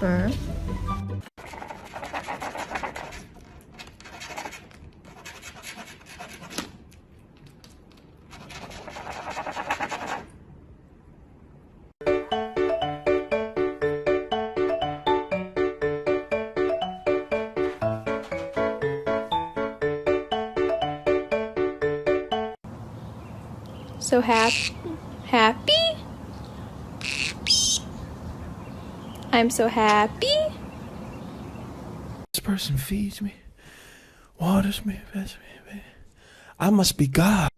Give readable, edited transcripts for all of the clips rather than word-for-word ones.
paper. So happy? I'm so happy. This person feeds me, waters me, feeds me. I must be God.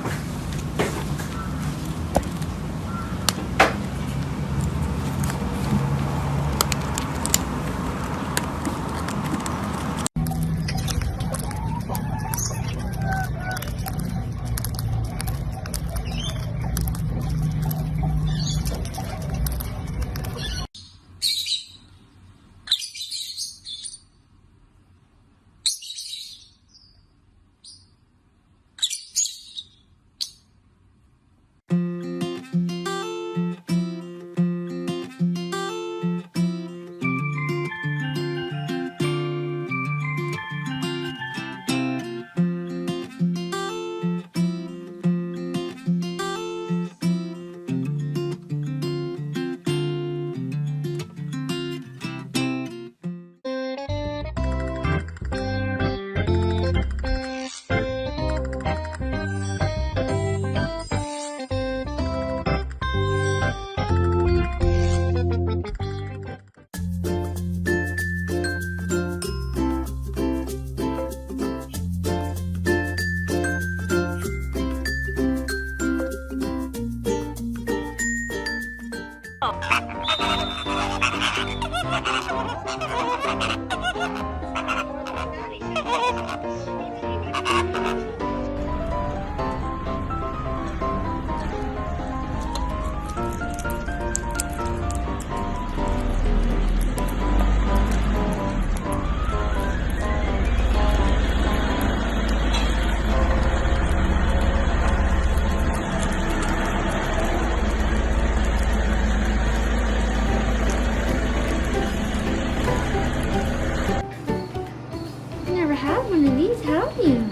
Have one of these, have you?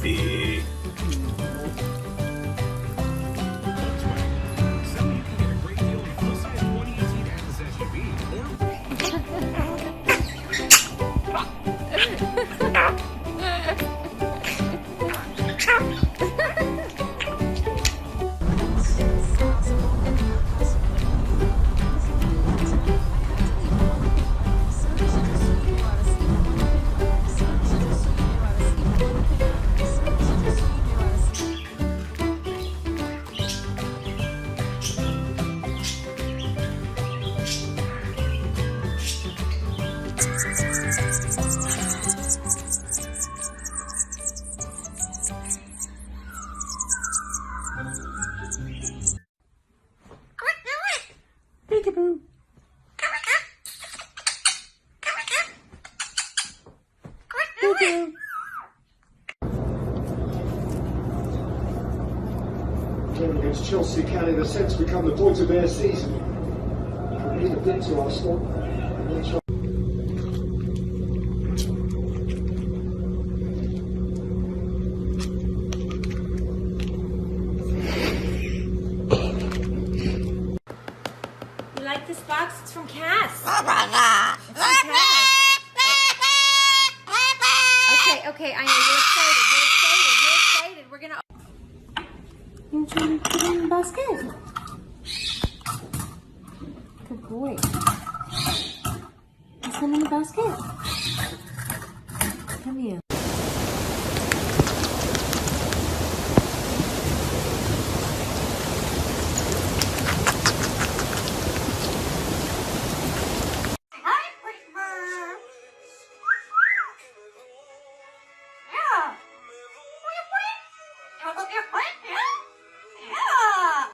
Big. Peekaboo. Peekaboo. Game against Chelsea can in a sense become the point of their season. We need a bit to Arsenal. And then try. You like this box? It's from Cass. It's from Cass. Okay, I know you're excited. We're gonna. You trying to put it in the basket? Good boy. Let's put it in the basket. Come here.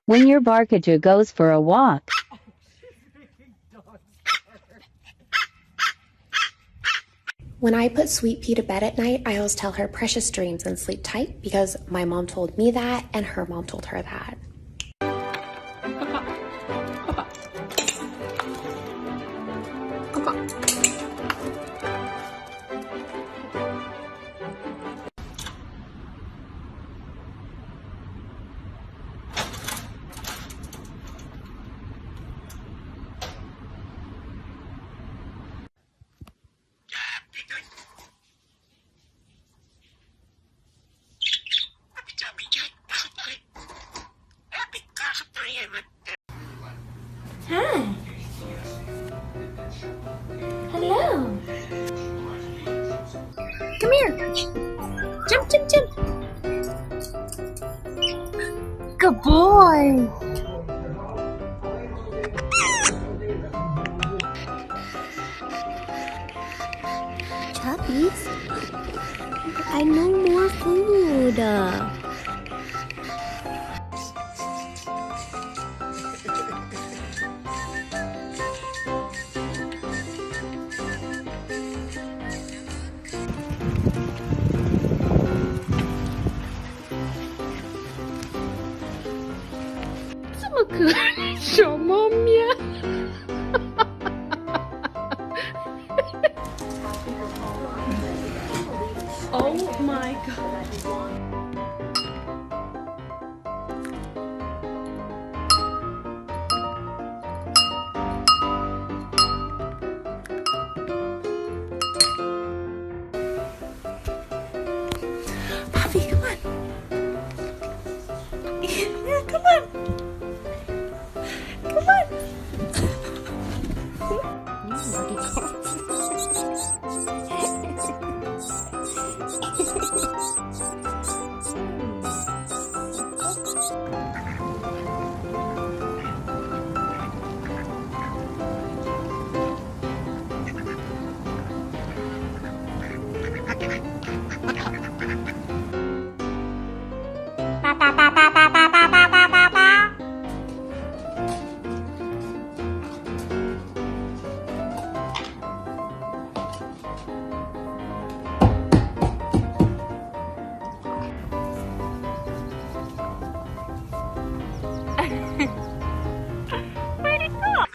When your barkager goes for a walk. When I put Sweet Pea to bed at night, I always tell her precious dreams and sleep tight because my mom told me that and her mom told her that. Hi. Hello. Come here. Jump, jump, jump. Good boy. Chubbies, I know more food.小猫咪。Oh my god. Poppy, come on. Yeah, come on. Come on. Where'd it go?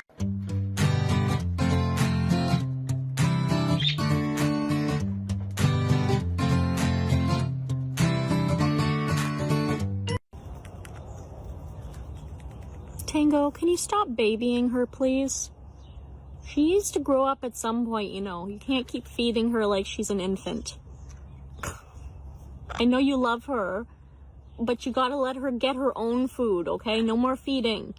Tango, can you stop babying her, please? She needs to grow up at some point, you know. You can't keep feeding her like she's an infant. I know you love her, but you gotta let her get her own food, okay? No more feeding.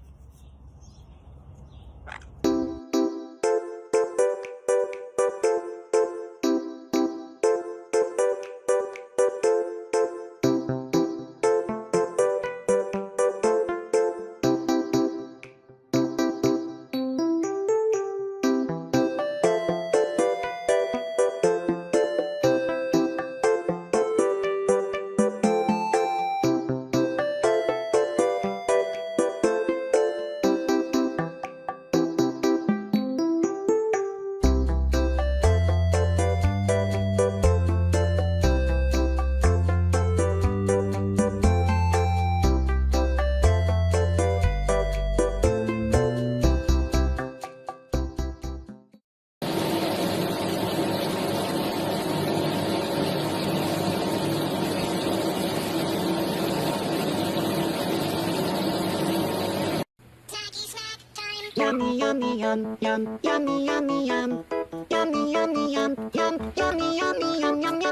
Yummy, yummy, yum, yum, yummy, yummy, yum. Yummy, yummy, yum, yum, yummy, yummy, yum, yum, yum.